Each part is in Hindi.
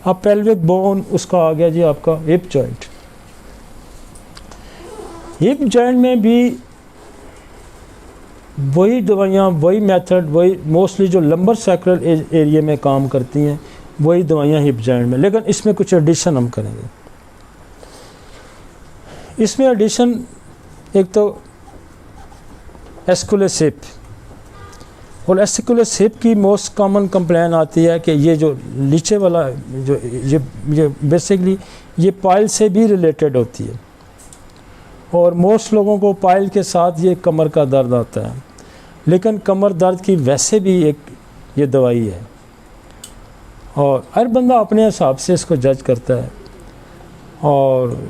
अब पेल्विक बोन उसका आ गया जी आपका हिप जॉइंट। हिप जॉइंट में भी वही दवाइयाँ, वही मेथड, वही मोस्टली जो लंबर सैक्रल एरिया में काम करती हैं वही दवाइयाँ हिप जॉइंट में, लेकिन इसमें कुछ एडिशन हम करेंगे। इसमें एडिशन एक तो एस्कुलस हिप, और एस्कुलस हिप की मोस्ट कॉमन कंप्लेन आती है कि ये जो नीचे वाला जो ये बेसिकली ये पाइल से भी रिलेटेड होती है, और मोस्ट लोगों को पाइल के साथ ये कमर का दर्द आता है, लेकिन कमर दर्द की वैसे भी एक ये दवाई है, और हर बंदा अपने हिसाब से इसको जज करता है। और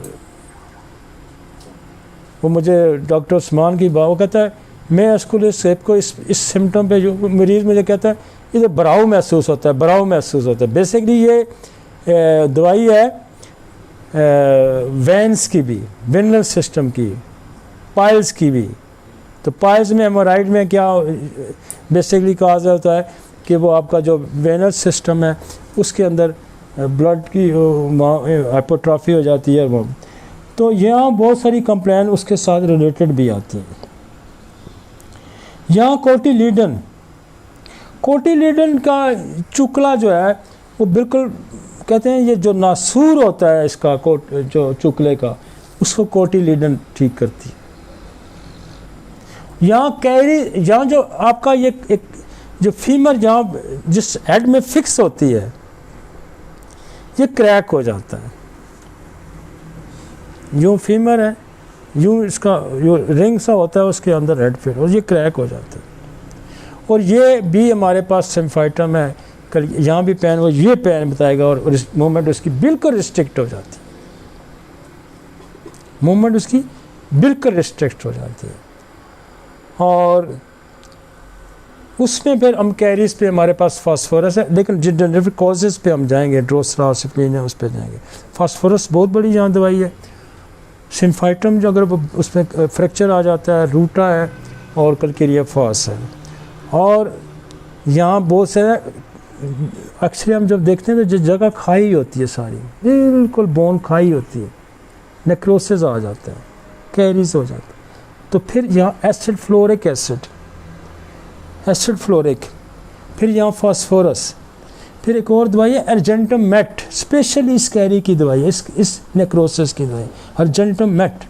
वो मुझे डॉक्टर उस्मान की बात, वो कहता है मैं एस्कुलस हिप को इस सिम्टम पे जो मरीज़ मुझे कहता है इधर भराव महसूस होता है, भराव महसूस होता है। बेसिकली ये दवाई है वेंस की भी, वेनल सिस्टम की, पाइल्स की भी। तो पाइल्स में हेमोराइड में क्या बेसिकली कहा जाता है कि वो आपका जो वेनल सिस्टम है उसके अंदर ब्लड की हाइपोट्रॉफी हो जाती है। वो तो यहाँ बहुत सारी कंप्लेन उसके साथ रिलेटेड भी आती हैं। यहाँ कोटिलीडन का चुकला जो है वो बिल्कुल कहते हैं ये जो नासूर होता है इसका जो चुकले का, उसको कोटिलीडन ठीक करती है। यहाँ जो आपका ये एक जो फीमर जहाँ जिस हेड में फिक्स होती है ये क्रैक हो जाता है। यूँ फीमर है, यूँ इसका जो रिंग सा होता है उसके अंदर हेड फिट, और ये क्रैक हो जाता है। और ये भी हमारे पास सिम्फाइटम है, कल यहाँ भी पेन, वो ये पेन बताएगा, और मूवमेंट उसकी बिल्कुल रिस्ट्रिक्ट हो जाती है, मूवमेंट उसकी बिल्कुल रिस्ट्रिक्ट हो जाती है। और उसमें फिर हम कैरीज पे हमारे पास फास्फोरस है, लेकिन जिन कॉजेज़ पे हम जाएंगे, ड्रोस्ट्रासिप्लिन है उस पर जाएंगे। फास्फोरस बहुत बड़ी यहाँ दवाई है। सिम्फाइटम जो अगर उसमें फ्रैक्चर आ जाता है, रूटा है और कलकेरिया फास है। और यहाँ बहुत सारे अक्सर हम जब देखते हैं तो जिस जगह खाई होती है सारी बिल्कुल बोन खाई होती है, नेक्रोसिस आ जाता है, कैरीज हो जाता है। तो फिर यहाँ एसिड फ्लोरिक, फिर यहाँ फास्फोरस, फिर एक और दवाई है अर्जेंटम मेट, स्पेशली इस कैरी की दवाई है, इस नेक्रोसिस की दवाई अर्जेंटम मेट।